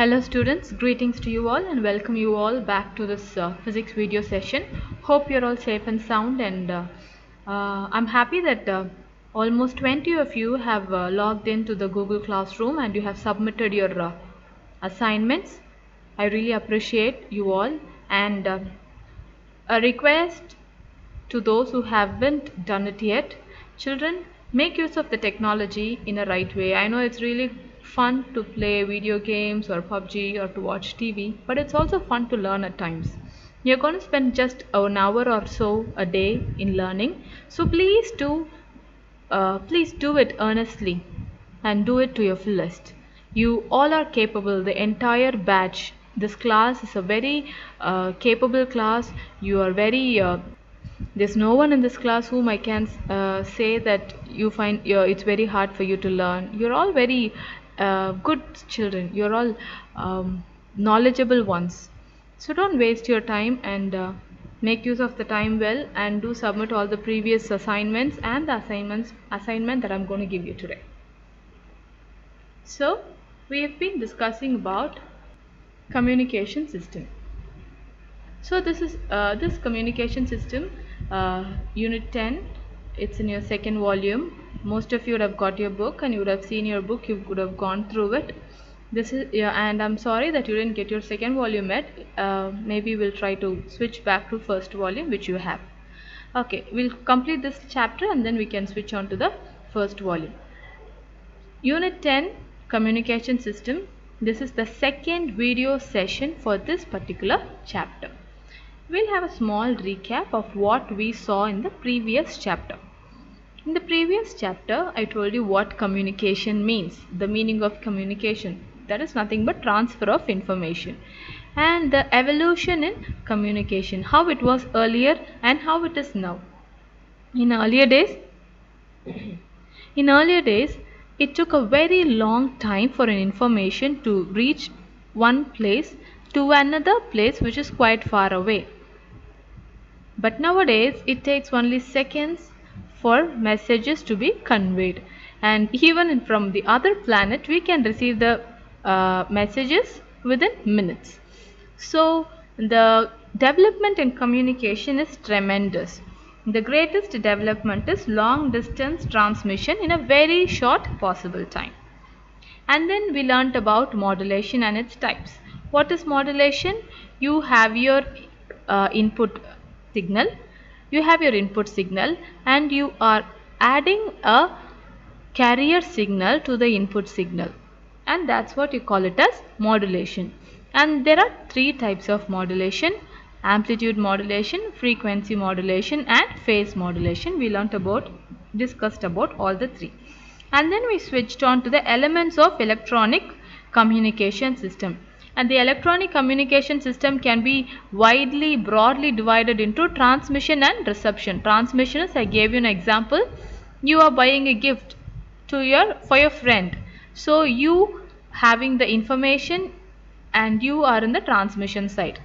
Hello students, greetings to you all and welcome you all back to this physics video session. Hope you're all safe and sound, and I'm happy that almost 20 of you have logged into the Google Classroom and you have submitted your assignments. I really appreciate you all, and a request to those who haven't done it yet. Children, make use of the technology in a right way. I know it's really fun to play video games or PUBG or to watch TV, but it's also fun to learn at times. You're going to spend just an hour or so a day in learning, so please do it earnestly and do it to your fullest. You all are capable, the entire batch. This class is a very capable class. You are very there's no one in this class whom I can say that you find it's very hard for you to learn. You're all very good children. You're all knowledgeable ones. So don't waste your time, and make use of the time well, and do submit all the previous assignments and the assignment that I'm going to give you today. So we have been discussing about communication system. So this is this communication system, unit 10. It's in your second volume. Most of you would have got your book and you would have seen your book. You would have gone through it. This is and I'm sorry that you didn't get your second volume yet. Maybe we'll try to switch back to first volume, which you have. Okay, we'll complete this chapter and then we can switch on to the first volume. Unit 10, communication system. This is the second video session for this particular chapter. We'll have a small recap of what we saw in the previous chapter. In the previous chapter, I told you what communication means, the meaning of communication. That is nothing but transfer of information. And the evolution in communication, how it was earlier and how it is now. In earlier days, it took a very long time for an information to reach one place to another place which is quite far away. But nowadays it takes only seconds for messages to be conveyed, and even from the other planet we can receive the messages within minutes. So the development in communication is tremendous. The greatest development is long distance transmission in a very short possible time. And then we learnt about modulation and its types. What is modulation? You have your input signal. And you are adding a carrier signal to the input signal, and that's what you call it as modulation. And there are three types of modulation: amplitude modulation, frequency modulation, and phase modulation. We discussed about all the three. And then we switched on to the elements of electronic communication system. And the electronic communication system can be broadly divided into transmission and reception. Transmission is, I gave you an example. You are buying a gift for your friend. So you having the information and you are in the transmission side.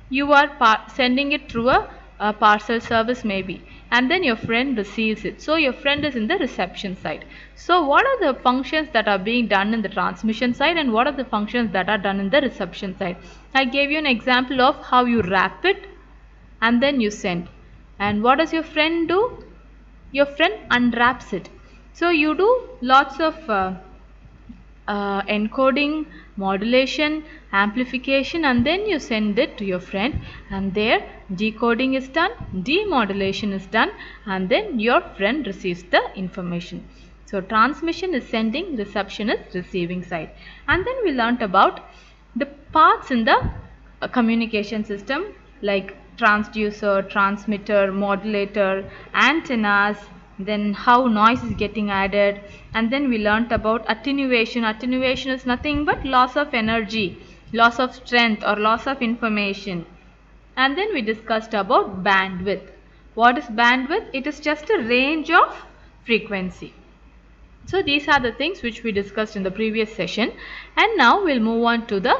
You are sending it through a parcel service maybe, and then your friend receives it. So your friend is in the reception side. So what are the functions that are being done in the transmission side, and what are the functions that are done in the reception side? I gave you an example of how you wrap it and then you send. And what does your friend do? Your friend unwraps it. So you do lots of encoding, modulation, amplification, and then you send it to your friend, and there decoding is done, demodulation is done, and then your friend receives the information. So transmission is sending, reception is receiving side. And then we learnt about the parts in the communication system, like transducer, transmitter, modulator, antennas, then how noise is getting added. And then we learnt about attenuation. Attenuation is nothing but loss of energy, loss of strength, or loss of information. And then we discussed about bandwidth. What is bandwidth? It is just a range of frequency. So these are the things which we discussed in the previous session, and now we'll move on to the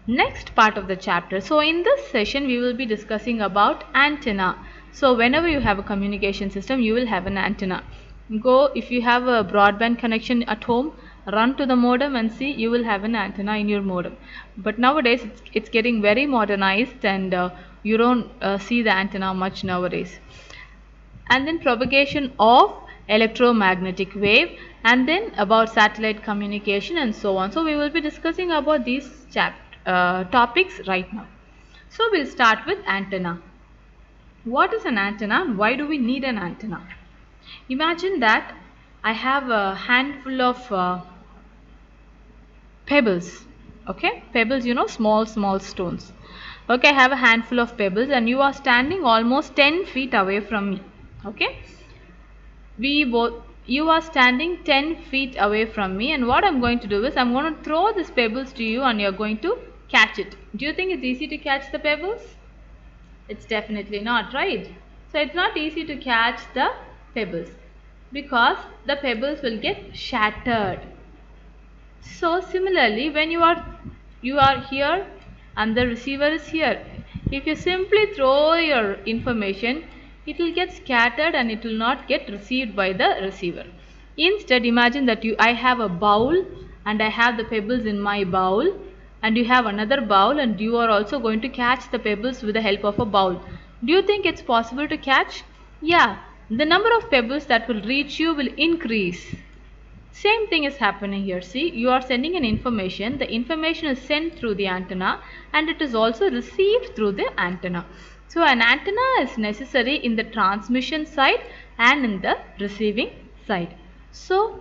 next part of the chapter. So in this session we will be discussing about antenna. So whenever you have a communication system, you will have an antenna. If you have a broadband connection at home, run to the modem and see, you will have an antenna in your modem. But nowadays it's getting very modernized, and you don't see the antenna much nowadays. And then propagation of electromagnetic wave, and then about satellite communication, and so on. So we will be discussing about these topics right now. So we'll start with antenna. What is an antenna and why do we need an antenna? Imagine that I have a handful of pebbles. Okay, pebbles, small stones. Okay, I have a handful of pebbles and you are standing almost 10 feet away from me. Okay, you are standing 10 feet away from me, and what I'm going to do is I'm going to throw these pebbles to you and you're going to catch it. Do you think it's easy to catch the pebbles? It's definitely not, right? So it's not easy to catch the pebbles because the pebbles will get shattered. So similarly, when you are here and the receiver is here, if you simply throw your information, it will get scattered and it will not get received by the receiver. Instead, imagine that I have a bowl and I have the pebbles in my bowl, and you have another bowl and you are also going to catch the pebbles with the help of a bowl. Do you think it's possible to catch? Yeah, the number of pebbles that will reach you will increase. Same thing is happening here. See, you are sending an information. The information is sent through the antenna and it is also received through the antenna. So an antenna is necessary in the transmission side and in the receiving side. So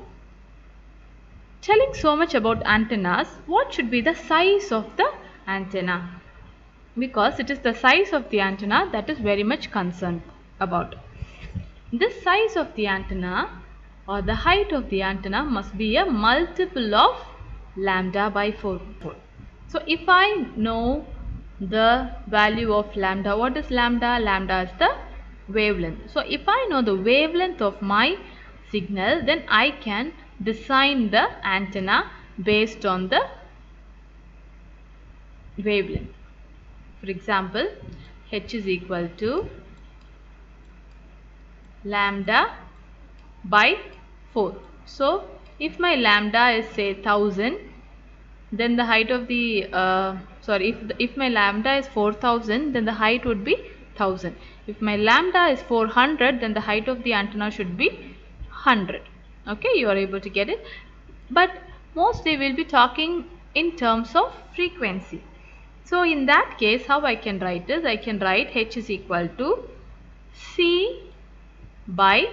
telling so much about antennas, what should be the size of the antenna? Because it is the size of the antenna that is very much concerned about. This size of the antenna or the height of the antenna must be a multiple of lambda by 4. So if I know the value of lambda, what is lambda? Lambda is the wavelength. So if I know the wavelength of my signal, then I can design the antenna based on the wavelength. For example, h is equal to lambda by 4. So if my lambda is say 1000, then the height of the if my lambda is 4000, then the height would be 1000. If my lambda is 400, then the height of the antenna should be 100. Okay, you are able to get it. But mostly we will be talking in terms of frequency. So in that case, how I can write is, I can write h is equal to c by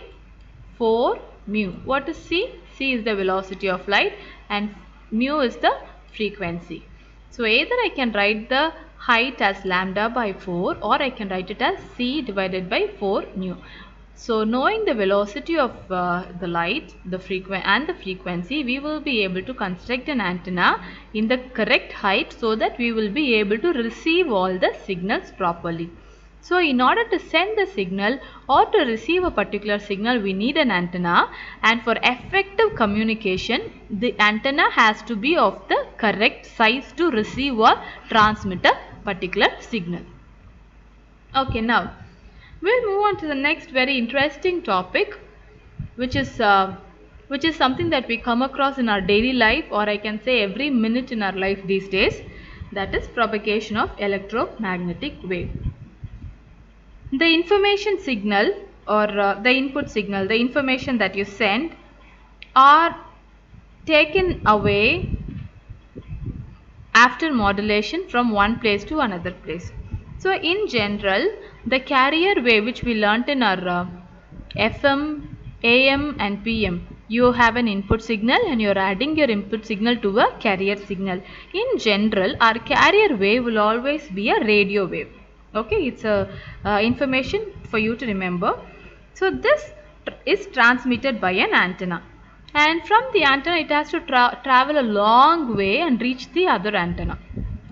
4 mu. What is c? C is the velocity of light and mu is the frequency. So either I can write the height as lambda by 4 or I can write it as c divided by 4 mu. So knowing the velocity of the light, the frequency, we will be able to construct an antenna in the correct height so that we will be able to receive all the signals properly. So in order to send the signal or to receive a particular signal, we need an antenna, and for effective communication, the antenna has to be of the correct size to receive or transmit a particular signal. Okay, now we'll move on to the next very interesting topic, which is something that we come across in our daily life, or I can say every minute in our life these days. That is propagation of electromagnetic wave. The information signal or the input signal, the information that you send, are taken away after modulation from one place to another place. So in general, the carrier wave which we learnt in our FM, AM and PM, you have an input signal and you are adding your input signal to a carrier signal. In general, our carrier wave will always be a radio wave. Okay, it's a information for you to remember. So this is transmitted by an antenna, and from the antenna it has to travel a long way and reach the other antenna.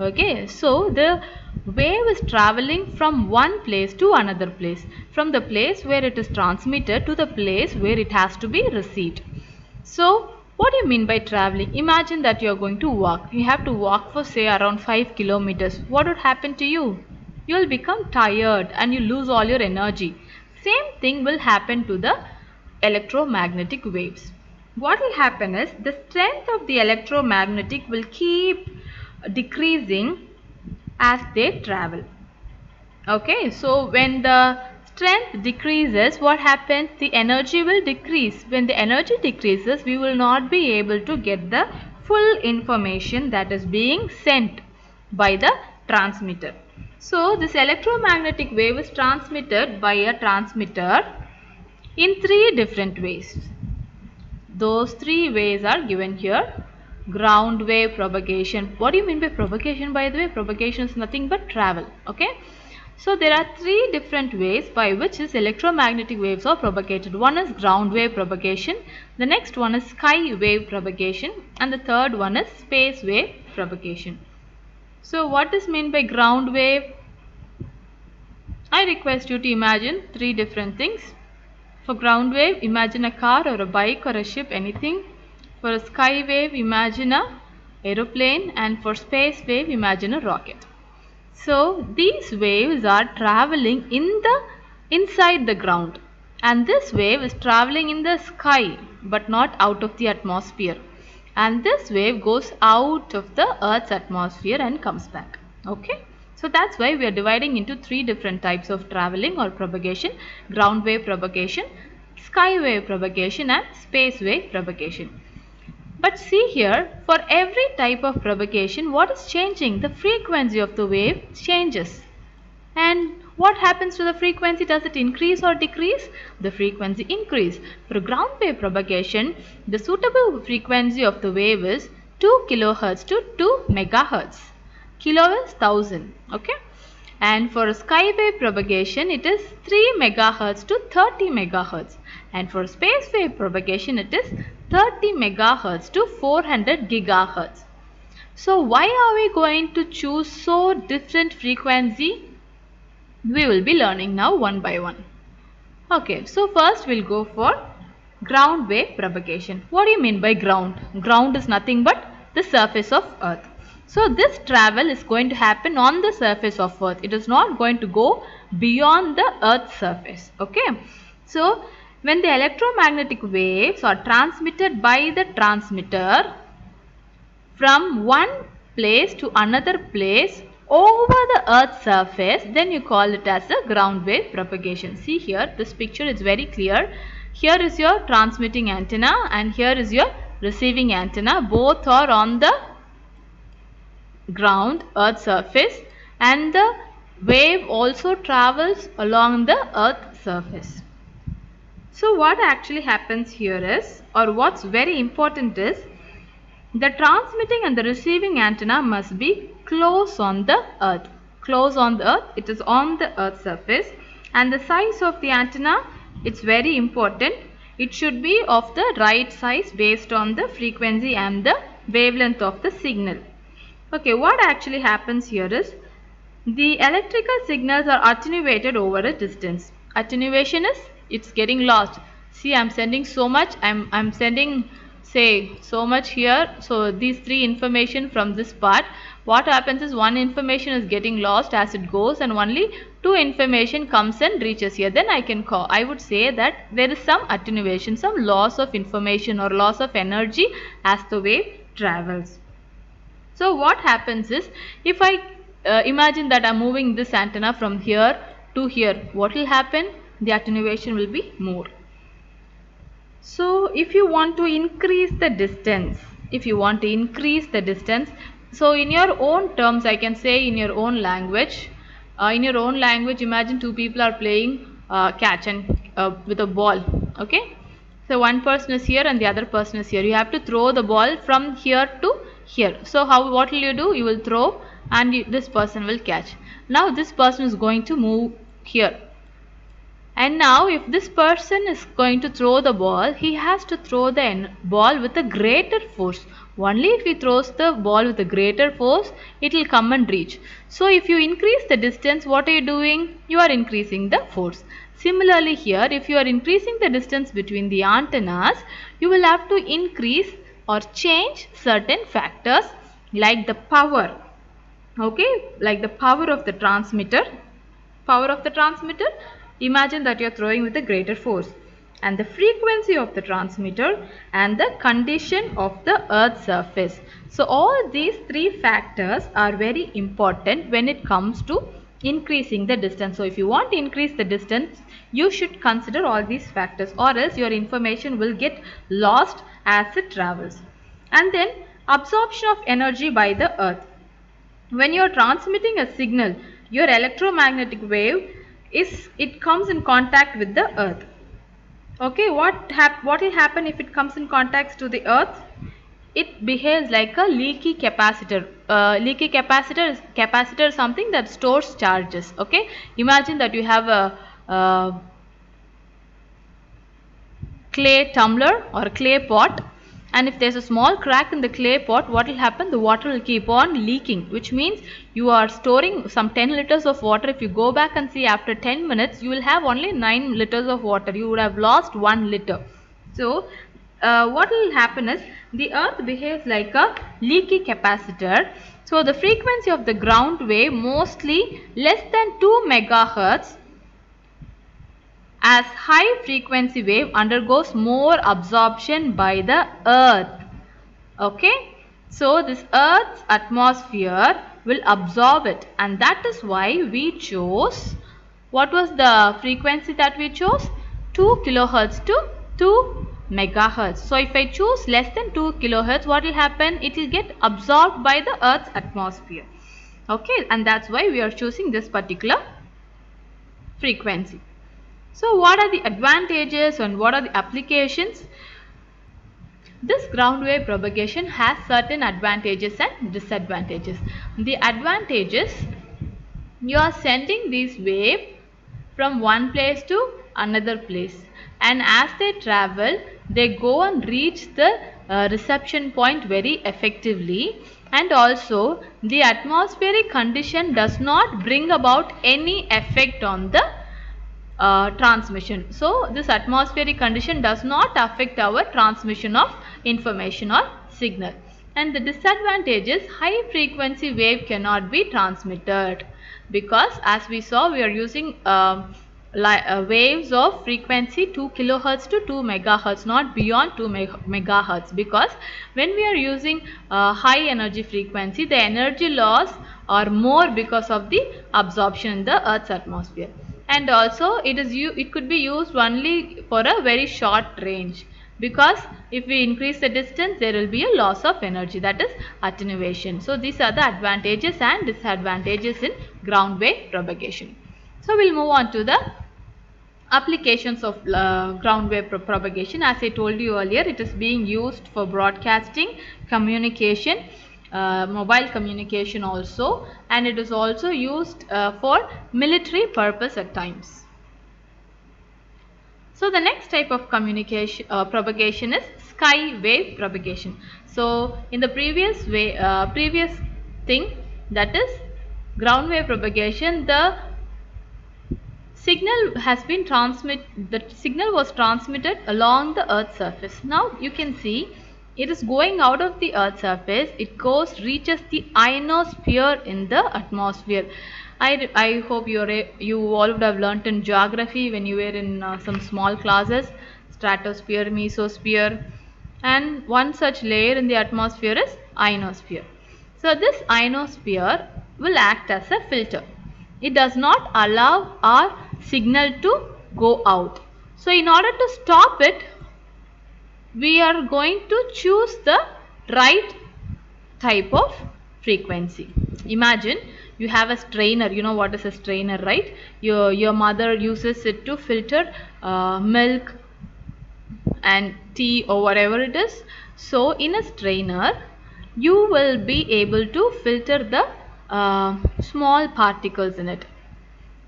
Okay, so the wave is traveling from one place to another place, from the place where it is transmitted to the place where it has to be received. So what do you mean by traveling? Imagine that you are going to walk. You have to walk for say around 5 kilometers. What would happen to you? You will become tired and you lose all your energy. Same thing will happen to the electromagnetic waves. what will happen is the strength of the electromagnetic will keep decreasing as they travel. Okay, so when the strength decreases, what happens? The energy will decrease. When the energy decreases, we will not be able to get the full information that is being sent by the transmitter. So this electromagnetic wave is transmitted by a transmitter in three different ways. Those three ways are given here. Ground wave propagation. What do you mean by propagation, by the way? Propagation is nothing but travel. Okay. So there are three different ways by which these electromagnetic waves are propagated. One is ground wave propagation, the next one is sky wave propagation, and the third one is space wave propagation. So what is meant by ground wave? I request you to imagine three different things. For ground wave, imagine a car or a bike or a ship, anything. For a sky wave, imagine a aeroplane, and for space wave, imagine a rocket. So these waves are traveling inside the ground, and this wave is traveling in the sky but not out of the atmosphere, and this wave goes out of the Earth's atmosphere and comes back. Okay, so that's why we are dividing into three different types of traveling or propagation: ground wave propagation, sky wave propagation, and space wave propagation. But see here, for every type of propagation, what is changing? The frequency of the wave changes. And what happens to the frequency? Does it increase or decrease? The frequency increase. For ground wave propagation, the suitable frequency of the wave is 2 kilohertz to 2 megahertz. Kilo is 1000. Okay. And for sky wave propagation, it is 3 megahertz to 30 megahertz. And for space wave propagation, it is 30 megahertz to 400 gigahertz. So why are we going to choose so different frequency? We will be learning now one by one. Okay, so first we'll go for ground wave propagation. What do you mean by ground? Ground is nothing but the surface of Earth. So this travel is going to happen on the surface of Earth. It is not going to go beyond the Earth's surface. Okay. So when the electromagnetic waves are transmitted by the transmitter from one place to another place over the Earth's surface, then you call it as a ground wave propagation. See here, this picture is very clear. Here is your transmitting antenna and here is your receiving antenna. Both are on the ground, Earth surface, and the wave also travels along the Earth surface. So what actually happens here is, or what's very important is, the transmitting and the receiving antenna must be close on the Earth. Close on the Earth, it is on the Earth surface, and the size of the antenna, it's very important. It should be of the right size based on the frequency and the wavelength of the signal. Okay, what actually happens here is the electrical signals are attenuated over a distance. Attenuation is it's getting lost. See, I'm sending so much. I'm sending say so much here. So these three information from this part. What happens is one information is getting lost as it goes, and only two information comes and reaches here. Then I would say that there is some attenuation, some loss of information or loss of energy as the wave travels. So what happens is, if I imagine that I am moving this antenna from here to here, what will happen? The attenuation will be more. So if you want to increase the distance, so in your own terms, I can say in your own language, imagine two people are playing catch and with a ball. Okay. So one person is here and the other person is here. You have to throw the ball from here to here. So what will you do? You will throw and this person will catch. Now this person is going to move here. And now if this person is going to throw the ball, he has to throw the ball with a greater force. Only if he throws the ball with a greater force, it will come and reach. So if you increase the distance, what are you doing? You are increasing the force. Similarly here, if you are increasing the distance between the antennas, you will have to increase or change certain factors like the power. Okay, like the power of the transmitter. Imagine that you are throwing with a greater force. and the frequency of the transmitter and the condition of the earth's surface. So all these three factors are very important when it comes to increasing the distance. So if you want to increase the distance, you should consider all these factors, or else your information will get lost as it travels. And then absorption of energy by the earth. When you are transmitting a signal, your electromagnetic wave it comes in contact with the earth. Okay, what will happen if it comes in contact to the earth? It behaves like a leaky capacitor. Leaky capacitor is something that stores charges. Okay, imagine that you have a clay tumbler or clay pot, and if there's a small crack in the clay pot, what will happen? The water will keep on leaking, which means you are storing some 10 liters of water. If you go back and see, after 10 minutes you will have only 9 liters of water. You would have lost 1 liter. So what will happen is, the earth behaves like a leaky capacitor. So the frequency of the ground wave mostly less than 2 megahertz, as high frequency wave undergoes more absorption by the earth. Okay, so this earth's atmosphere will absorb it, and that is why we chose, what was the frequency that we chose? 2 kilohertz to 2 megahertz. So if I choose less than 2 kilohertz, what will happen? It will get absorbed by the earth's atmosphere. Okay, and that's why we are choosing this particular frequency. So what are the advantages and what are the applications? This ground wave propagation has certain advantages and disadvantages. The advantages, you are sending this wave from one place to another place, and as they travel, they go and reach the reception point very effectively, and also the atmospheric condition does not bring about any effect on the transmission. So this atmospheric condition does not affect our transmission of information or signal. And the disadvantage is, high frequency wave cannot be transmitted, because as we saw, we are using waves of frequency 2 kilohertz to 2 megahertz, not beyond 2 megahertz, because when we are using high energy frequency, the energy loss are more because of the absorption in the earth's atmosphere. And also it could be used only for a very short range, because if we increase the distance, there will be a loss of energy, that is attenuation. So these are the advantages and disadvantages in ground wave propagation. So we'll move on to the applications of ground wave propagation. As I told you earlier, it is being used for broadcasting, communication, mobile communication also, and it is also used for military purpose at times. So the next type of communication propagation is sky wave propagation. So in the previous thing, that is ground wave propagation, the signal was transmitted along the earth's surface. Now you can see it is going out of the earth's surface, it reaches the ionosphere in the atmosphere. I hope you all would have learnt in geography when you were in some small classes, stratosphere, mesosphere, and one such layer in the atmosphere is ionosphere. So this ionosphere will act as a filter. It does not allow our signal to go out. So in order to stop it, we are going to choose the right type of frequency. Imagine you have a strainer. You know what is a strainer, right? Your mother uses it to filter milk and tea or whatever it is. So in a strainer, you will be able to filter the small particles in it.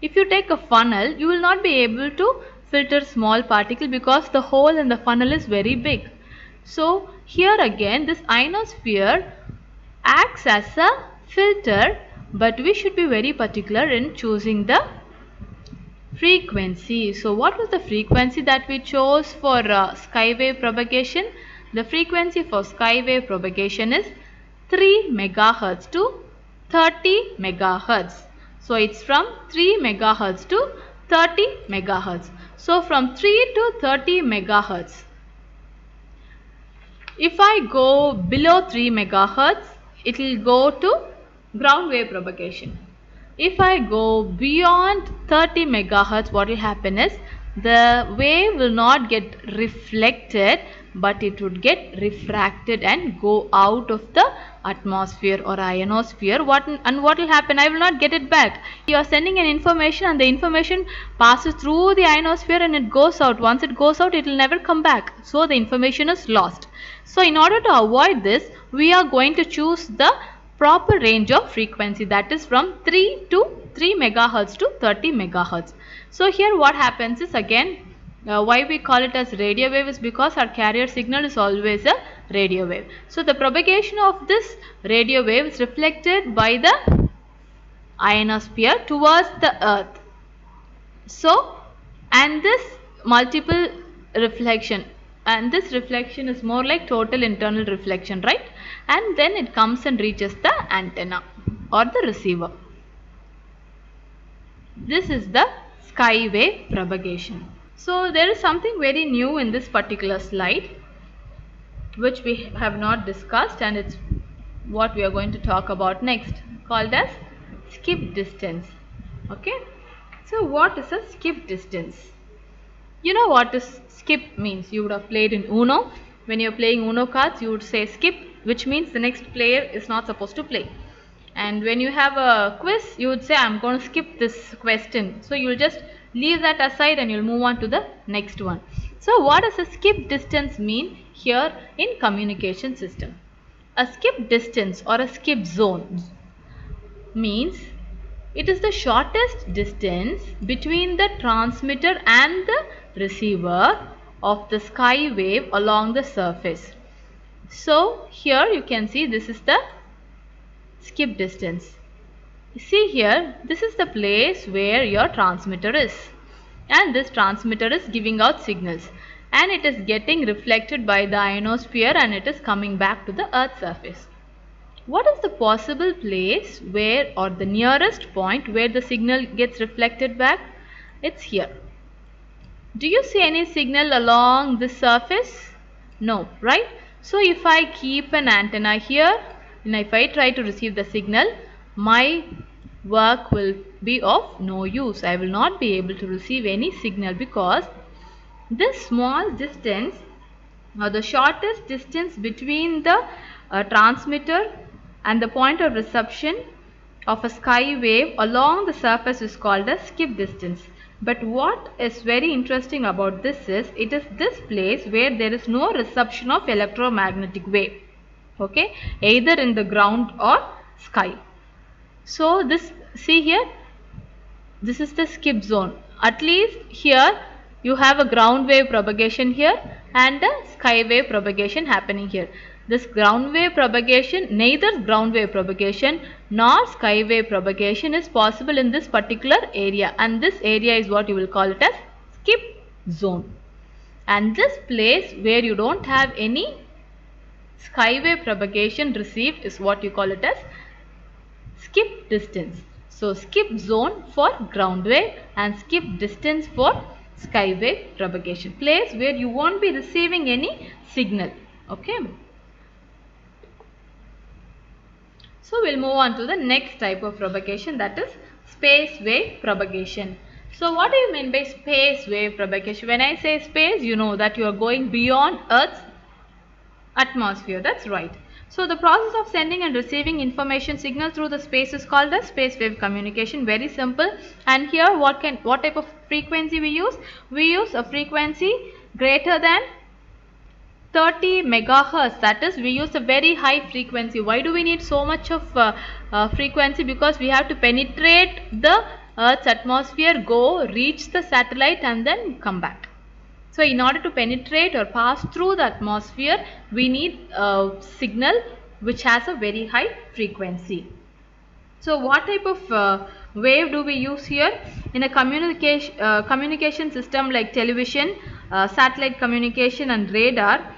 If you take a funnel, you will not be able to filter small particle, because the hole in the funnel is very big. So here again, this ionosphere acts as a filter, but we should be very particular in choosing the frequency. So what was the frequency that we chose for skywave propagation? The frequency for skywave propagation is 3 megahertz to 30 megahertz. So it's from 3 megahertz to 30 megahertz. So from 3 to 30 megahertz. If I go below 3 megahertz, it will go to ground wave propagation. If I go beyond 30 megahertz, what will happen is the wave will not get reflected, but it would get refracted and go out of the atmosphere or ionosphere. What will happen? I will not get it back. You are sending an information and the information passes through the ionosphere and it goes out. Once it goes out, it will never come back. So the information is lost. So in order to avoid this, we are going to choose the proper range of frequency, that is from 3 to 3 megahertz to 30 megahertz. So here what happens is, again, why we call it as radio wave is because our carrier signal is always a radio wave. So the propagation of this radio wave is reflected by the ionosphere towards the earth. So, and this multiple reflection, and this reflection is more like total internal reflection, right? And then it comes and reaches the antenna or the receiver. This is the skywave propagation. So there is something very new in this particular slide which we have not discussed, and it's what we are going to talk about next, called as skip distance. Okay, so what is a skip distance? You know what is skip means. You would have played in Uno. When you are playing Uno cards, you would say skip, which means the next player is not supposed to play. And when you have a quiz, you would say, I'm going to skip this question. So you will just leave that aside and you will move on to the next one. So what does a skip distance mean here in communication system? A skip distance or a skip zone means it is the shortest distance between the transmitter and the receiver of the sky wave along the surface. So here you can see this is the skip distance. See here, this is the place where your transmitter is, and this transmitter is giving out signals, and it is getting reflected by the ionosphere and it is coming back to the earth's surface. What is the possible place where, or the nearest point where the signal gets reflected back? It's here. Do you see any signal along this surface? No, right? So if I keep an antenna here and if I try to receive the signal, my work will be of no use. I will not be able to receive any signal because this small distance, or the shortest distance between the transmitter and the point of reception of a sky wave along the surface is called as skip distance. But what is very interesting about this is, it is this place where there is no reception of electromagnetic wave, okay, either in the ground or sky. So this, see here, this is the skip zone. At least here you have a ground wave propagation here and a sky wave propagation happening here. This ground wave propagation, neither ground wave propagation nor sky wave propagation is possible in this particular area, and this area is what you will call it as skip zone. And this place where you don't have any sky wave propagation received is what you call it as skip distance. So skip zone for ground wave and skip distance for sky wave propagation, place where you won't be receiving any signal. Okay. So we'll move on to the next type of propagation, that is space wave propagation. So what do you mean by space wave propagation? When I say space, you know that you are going beyond Earth's atmosphere. That's right. So the process of sending and receiving information signal through the space is called the space wave communication. Very simple. And here what type of frequency we use? We use a frequency greater than 30 megahertz, that is, we use a very high frequency. Why do we need so much of frequency? Because we have to penetrate the Earth's atmosphere, go reach the satellite and then come back. So in order to penetrate or pass through the atmosphere, we need a signal which has a very high frequency. So what type of wave do we use here? In a communication system like television, satellite communication and radar,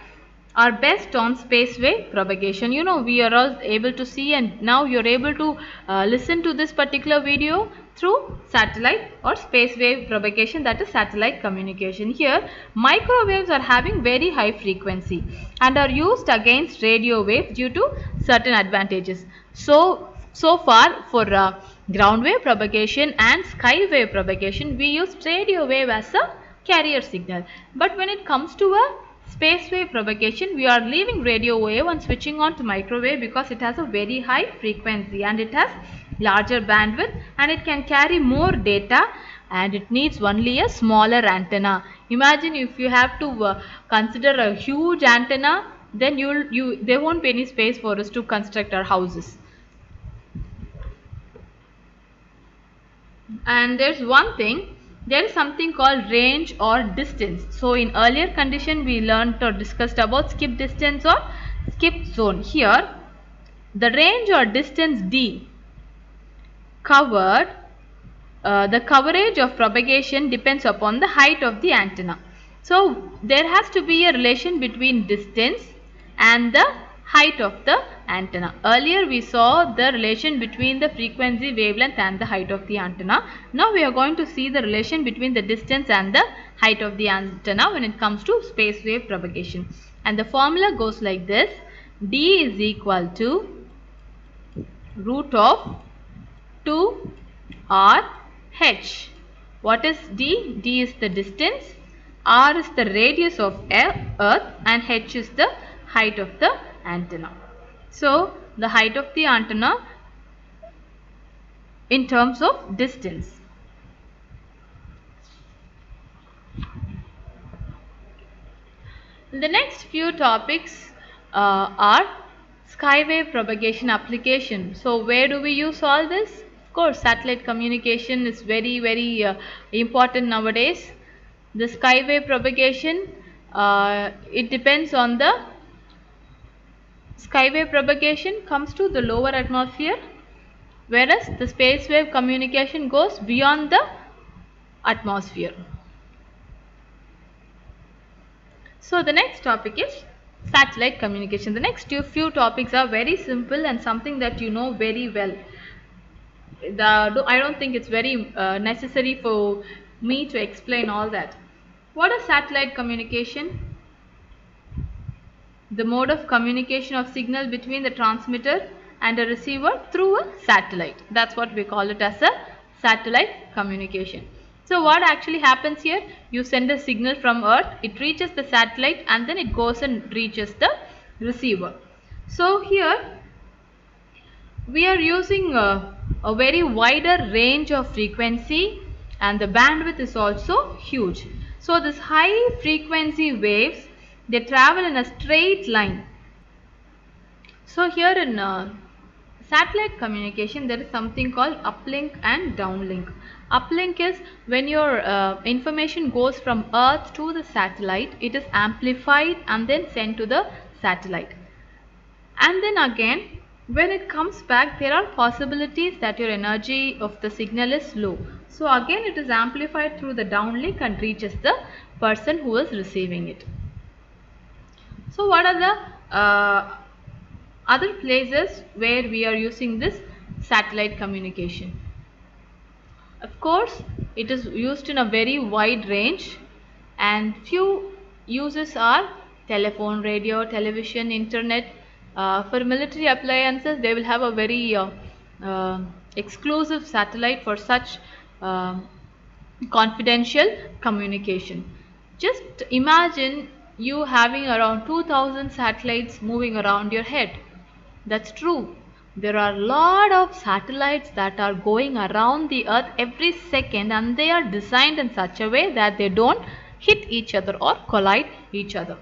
are best on space wave propagation. You know, we are all able to see, and now you're able to listen to this particular video through satellite or space wave propagation, that is satellite communication. Here microwaves are having very high frequency and are used against radio waves due to certain advantages. So far for ground wave propagation and sky wave propagation, we use radio wave as a carrier signal. But when it comes to a space wave propagation, we are leaving radio wave and switching on to microwave because it has a very high frequency and it has larger bandwidth and it can carry more data, and it needs only a smaller antenna. Imagine if you have to consider a huge antenna, then there won't be any space for us to construct our houses. And there's one thing, there is something called range or distance. So in earlier condition we learned or discussed about skip distance or skip zone. Here the range or distance D covered, the coverage of propagation depends upon the height of the antenna. So there has to be a relation between distance and the height of the antenna. Earlier we saw the relation between the frequency, wavelength and the height of the antenna. Now we are going to see the relation between the distance and the height of the antenna when it comes to space wave propagation. And the formula goes like this: D is equal to root of 2 R H. What is D? D is the distance, R is the radius of Earth and H is the height of the antenna. So the height of the antenna in terms of distance. The next few topics are skywave propagation application. So where do we use all this? Of course, satellite communication is very important nowadays. The skywave propagation, it depends on the skywave propagation comes to the lower atmosphere, whereas the space wave communication goes beyond the atmosphere. So the next topic is satellite communication. The next few topics are very simple and something that you know very well. I don't think it's very necessary for me to explain all that. What is satellite communication? The mode of communication of signal between the transmitter and a receiver through a satellite. That's what we call it as a satellite communication. So what actually happens here? You send a signal from Earth, it reaches the satellite and then it goes and reaches the receiver. So here we are using a very wider range of frequency and the bandwidth is also huge. So this high frequency waves, they travel in a straight line. So here in satellite communication there is something called uplink and downlink. Uplink is when your information goes from Earth to the satellite, it is amplified and then sent to the satellite. And then again when it comes back, there are possibilities that your energy of the signal is low. So again it is amplified through the downlink and reaches the person who is receiving it. So what are the other places where we are using this satellite communication? Of course, it is used in a very wide range and few uses are telephone, radio, television, internet. For military appliances, they will have a very exclusive satellite for such confidential communication. Just imagine you having around 2000 satellites moving around your head. That's true. There are a lot of satellites that are going around the Earth every second and they are designed in such a way that they don't hit each other or collide each other.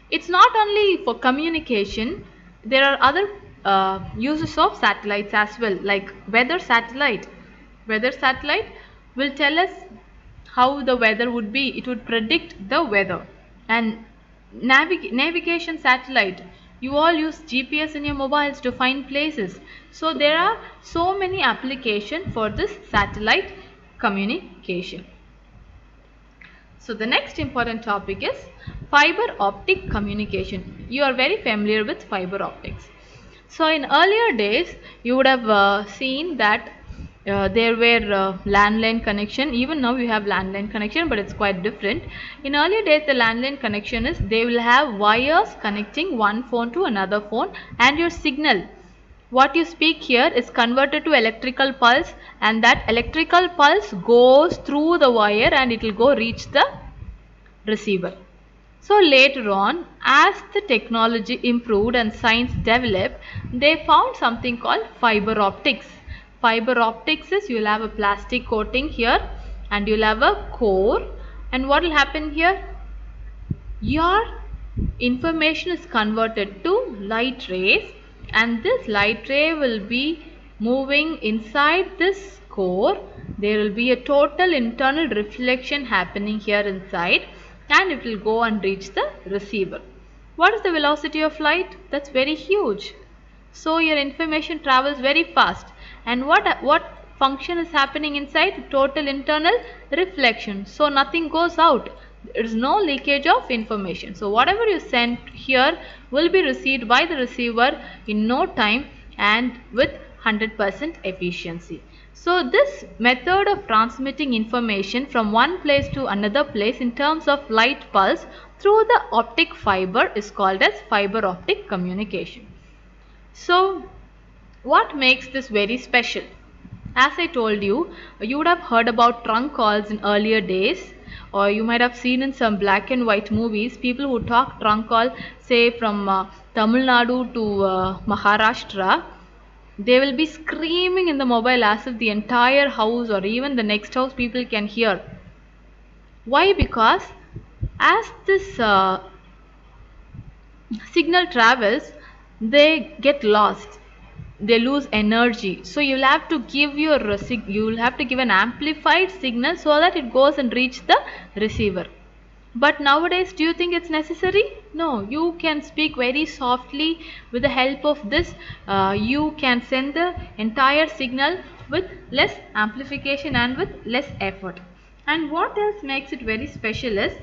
It's not only for communication, there are other uses of satellites as well, like weather satellite. Weather satellite will tell us how the weather would be, it would predict the weather. And navigation satellite, you all use GPS in your mobiles to find places. So there are so many applications for this satellite communication. So the next important topic is fiber optic communication. You are very familiar with fiber optics. So in earlier days, you would have seen that there were landline connection. Even now you have landline connection, but it's quite different. In earlier days, the landline connection is they will have wires connecting one phone to another phone, and your signal, what you speak here, is converted to electrical pulse, and that electrical pulse goes through the wire and it will go reach the receiver. So later on, as the technology improved and science developed, they found something called fiber optics. Fiber optics is, you will have a plastic coating here and you will have a core, and what will happen here? Your information is converted to light rays, and this light ray will be moving inside this core. There will be a total internal reflection happening here inside, and it will go and reach the receiver. What is the velocity of light? That's very huge. So your information travels very fast, and what function is happening inside? Total internal reflection. So nothing goes out. There is no leakage of information. So whatever you send here will be received by the receiver in no time and with 100% efficiency. So this method of transmitting information from one place to another place in terms of light pulse through the optic fiber is called as fiber optic communication. So what makes this very special? As I told you, you would have heard about trunk calls in earlier days, or you might have seen in some black and white movies people who talk trunk call, say from Tamil Nadu to Maharashtra. They will be screaming in the mobile as if the entire house or even the next house people can hear. Why? Because as this signal travels, they get lost, they lose energy. So you will have to give an amplified signal so that it goes and reach the receiver. But nowadays, do you think it's necessary? No, you can speak very softly. With the help of this, you can send the entire signal with less amplification and with less effort. And what else makes it very special is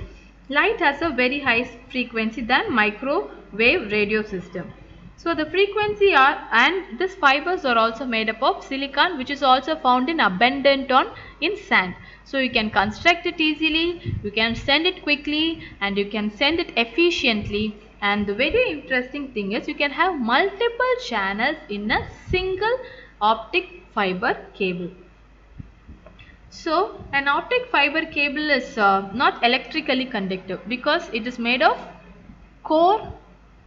light has a very high frequency than microwave radio system. So the frequency and these fibers are also made up of silicon, which is also found in abundant in sand. So you can construct it easily, you can send it quickly, and you can send it efficiently. And the very interesting thing is you can have multiple channels in a single optic fiber cable. So an optic fiber cable is not electrically conductive because it is made of core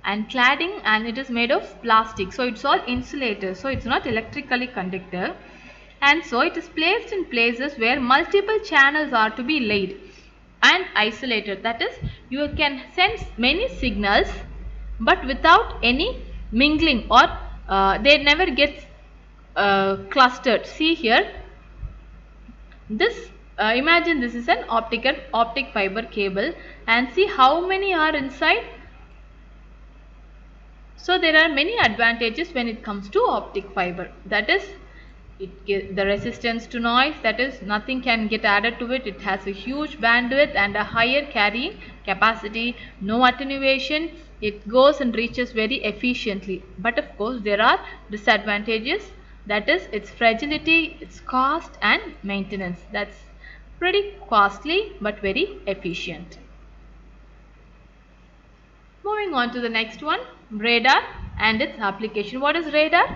and cladding, and it is made of plastic, so it's all insulator, so it's not electrically conductive, and so it is placed in places where multiple channels are to be laid and isolated. That is, you can send many signals but without any mingling, or they never get clustered. See here, this imagine this is an optic fiber cable, and see how many are inside. So there are many advantages when it comes to optic fiber. That is, the resistance to noise, that is, nothing can get added to it. It has a huge bandwidth and a higher carrying capacity, no attenuation. It goes and reaches very efficiently. But of course, there are disadvantages. That is, its fragility, its cost and maintenance. That's pretty costly but very efficient. Moving on to the next one, radar and its application. What is radar?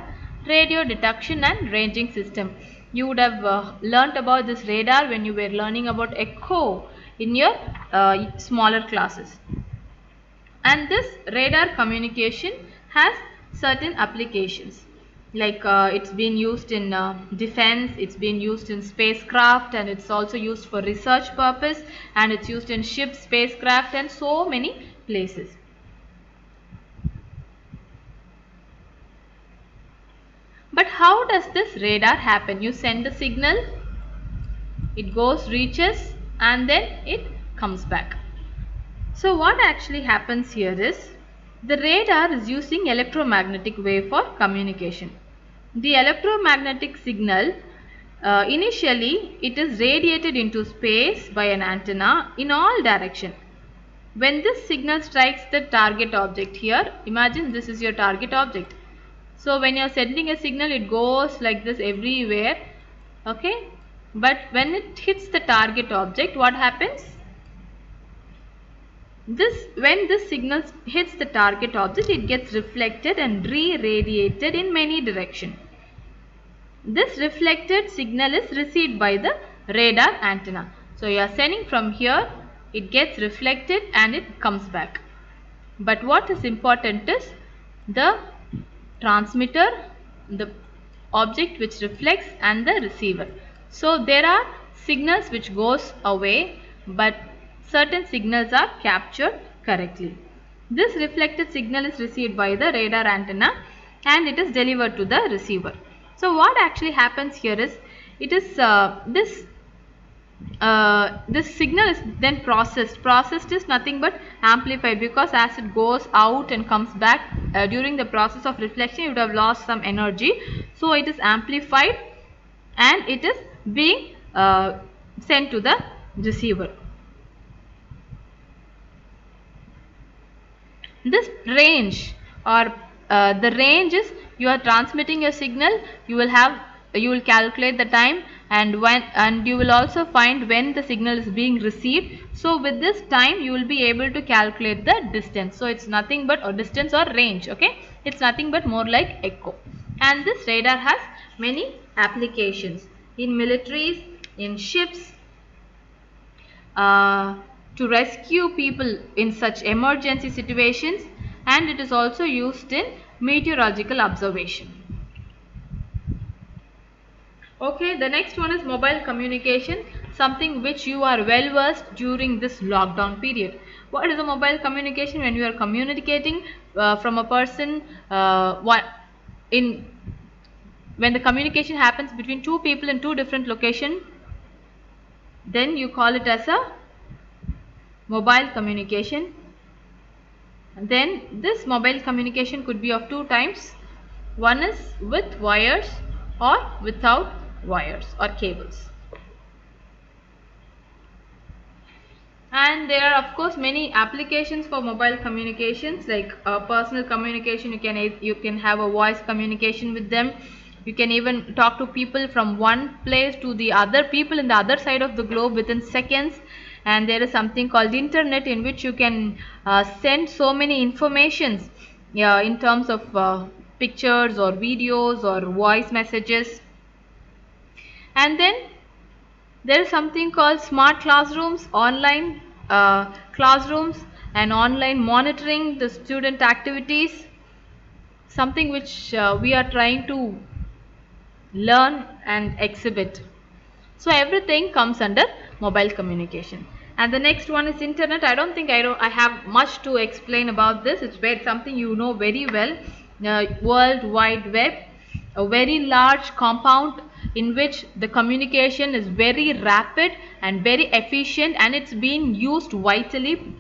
Radio detection and ranging system. You would have learnt about this radar when you were learning about echo in your smaller classes. And this radar communication has certain applications. Like it's been used in defense, it's been used in spacecraft, and it's also used for research purpose, and it's used in ships, spacecraft, and so many places. But how does this radar happen? You send the signal, it goes, reaches, and then it comes back. So what actually happens here is the radar is using electromagnetic wave for communication. The electromagnetic signal Initially, it is radiated into space by an antenna in all direction. When this signal strikes the target object here, imagine this is your target object. So when you are sending a signal, it goes like this everywhere, okay? But when it hits the target object, what happens? When this signal hits the target object, it gets reflected and re-radiated in many directions. This reflected signal is received by the radar antenna. So you are sending from here, it gets reflected and it comes back. But what is important is the transmitter, the object which reflects, and the receiver. So there are signals which goes away, but certain signals are captured correctly. This reflected signal is received by the radar antenna and it is delivered to the receiver. So what actually happens here is, it is this signal is then processed is nothing but amplified, because as it goes out and comes back during the process of reflection, you would have lost some energy, so it is amplified and it is being sent to the receiver. This range, or the range is, you are transmitting a signal, you will calculate the time, and you will also find when the signal is being received. So with this time you will be able to calculate the distance. So it's nothing but, or distance or range, okay, it's nothing but more like echo. And this radar has many applications in militaries, in ships, to rescue people in such emergency situations, and it is also used in meteorological observation. Okay, the next one is mobile communication, something which you are well versed during this lockdown period. What is a mobile communication? When you are communicating from a person, when the communication happens between two people in two different locations, then you call it as a mobile communication. And then this mobile communication could be of two types. One is with wires or without wires or cables. And there are of course many applications for mobile communications, like personal communication. You can have a voice communication with them. You can even talk to people from one place to the other people in the other side of the globe within seconds. And there is something called internet, in which you can send so many informations in terms of pictures or videos or voice messages. And then there is something called smart classrooms, online classrooms, and online monitoring the student activities, something which we are trying to learn and exhibit. So everything comes under mobile communication. And the next one is internet. I don't think I have much to explain about this. It's something you know very well. World Wide Web, a very large compound in which the communication is very rapid and very efficient, and it's being used vitally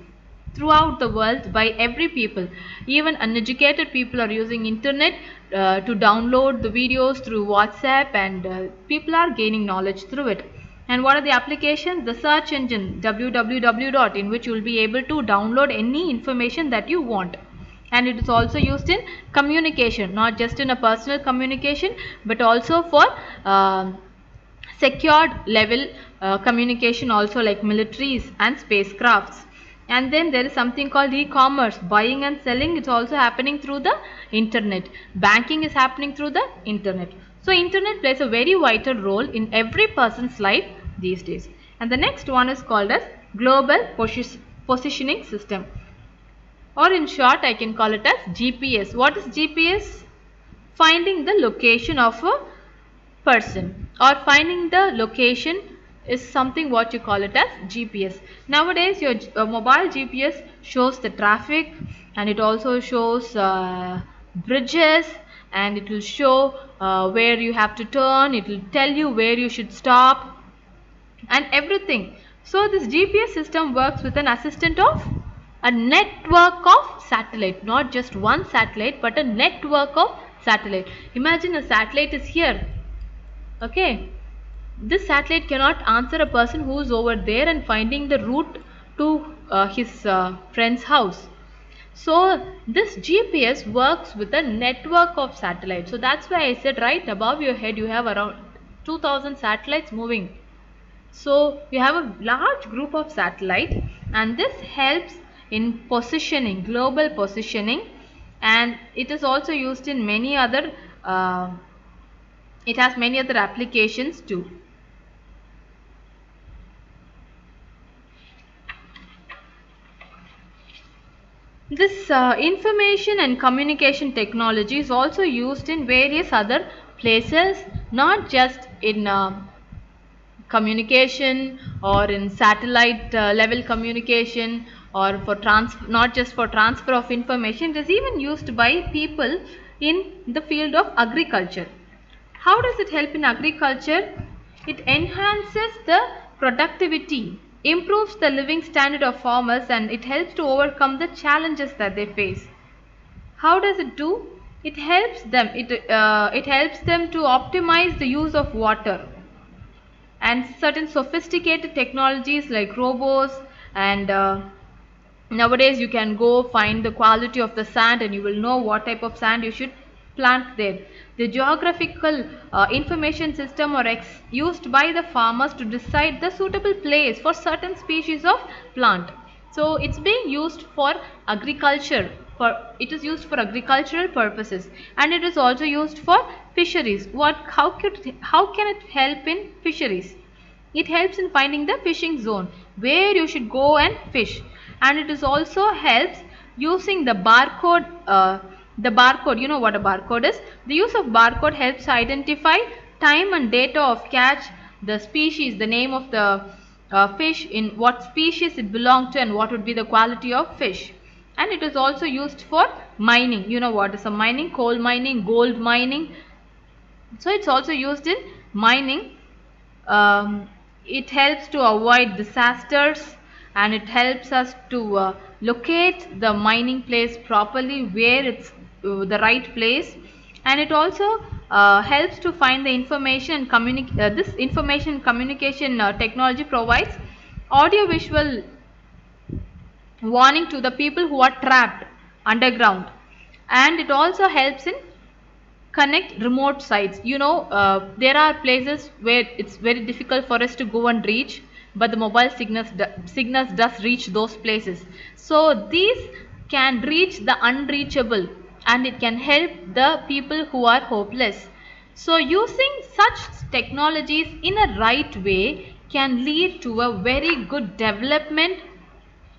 throughout the world by every people. Even uneducated people are using internet to download the videos through WhatsApp, and people are gaining knowledge through it. And what are the applications? The search engine www. In which you will be able to download any information that you want. And it is also used in communication, not just in a personal communication, but also for secured level communication, also like militaries and spacecrafts. And then there is something called e-commerce, buying and selling. It's also happening through the internet. Banking is happening through the internet. So internet plays a very vital role in every person's life these days. And the next one is called as global positioning system, or in short I can call it as GPS. What is GPS? Finding the location of a person, or finding the location is something what you call it as GPS. Nowadays your mobile GPS shows the traffic, and it also shows bridges, and it will show where you have to turn, it will tell you where you should stop and everything. So this GPS system works with an assistant of a network of satellite, not just one satellite but a network of satellite. Imagine a satellite is here, okay, this satellite cannot answer a person who is over there and finding the route to his friend's house. So this GPS works with a network of satellites. So that's why I said right above your head you have around 2000 satellites moving. So you have a large group of satellites, and this helps in positioning, global positioning, and it is also used in many other it has many other applications too. This information and communication technology is also used in various other places, not just in communication or in satellite level communication, or for not just for transfer of information. It is even used by people in the field of agriculture. How does it help in agriculture? It enhances the productivity, improves the living standard of farmers, and it helps to overcome the challenges that they face. How does it do? It helps them. It helps them to optimize the use of water, and certain sophisticated technologies like robots, and nowadays you can go find the quality of the sand and you will know what type of sand you should plant there. The geographical information system are used by the farmers to decide the suitable place for certain species of plant. So it's being used for agriculture, it is used for agricultural purposes, and it is also used for fisheries. How can it help in fisheries? It helps in finding the fishing zone where you should go and fish, and it is also helps using the barcode. You know what a barcode is. The use of barcode helps identify time and data of catch, the species, the name of the fish, in what species it belongs to, and what would be the quality of fish. And it is also used for mining. You know what is a mining? Coal mining, gold mining. So it's also used in mining. It helps to avoid disasters, and it helps us to locate the mining place properly where it's the right place, and it also helps to find the information and this information communication technology provides audio visual warning to the people who are trapped underground, and it also helps in connect remote sites. There are places where it's very difficult for us to go and reach, but the mobile signals does reach those places. So these can reach the unreachable, and it can help the people who are hopeless. So using such technologies in a right way can lead to a very good development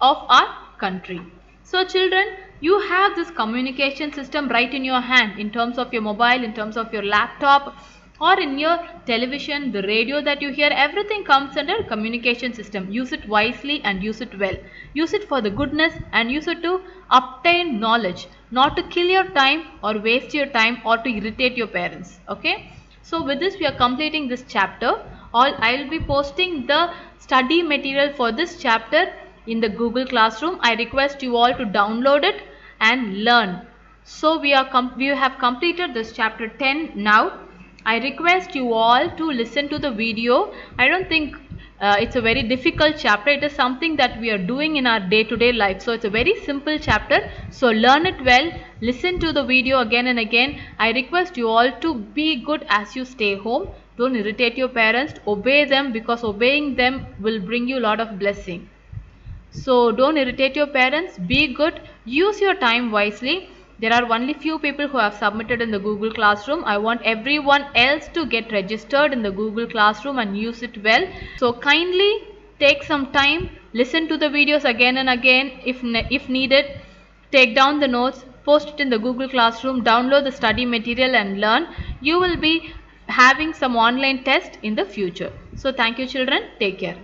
of our country. So children, you have this communication system right in your hand, in terms of your mobile, in terms of your laptop, or in your television, the radio that you hear. Everything comes under communication system. Use it wisely and use it well. Use it for the goodness and use it to obtain knowledge, not to kill your time or waste your time or to irritate your parents. Okay. So with this we are completing this chapter. I will be posting the study material for this chapter in the Google Classroom. I request you all to download it and learn. So we have completed this chapter 10 now. I request you all to listen to the video. I don't think it's a very difficult chapter. It is something that we are doing in our day-to-day life. So it's a very simple chapter. So learn it well. Listen to the video again and again. I request you all to be good as you stay home. Don't irritate your parents. Obey them, because obeying them will bring you a lot of blessing. So don't irritate your parents. Be good. Use your time wisely. There are only few people who have submitted in the Google Classroom. I want everyone else to get registered in the Google Classroom and use it well. So kindly take some time, listen to the videos again and again if needed. Take down the notes, post it in the Google Classroom, download the study material and learn. You will be having some online test in the future. So thank you children. Take care.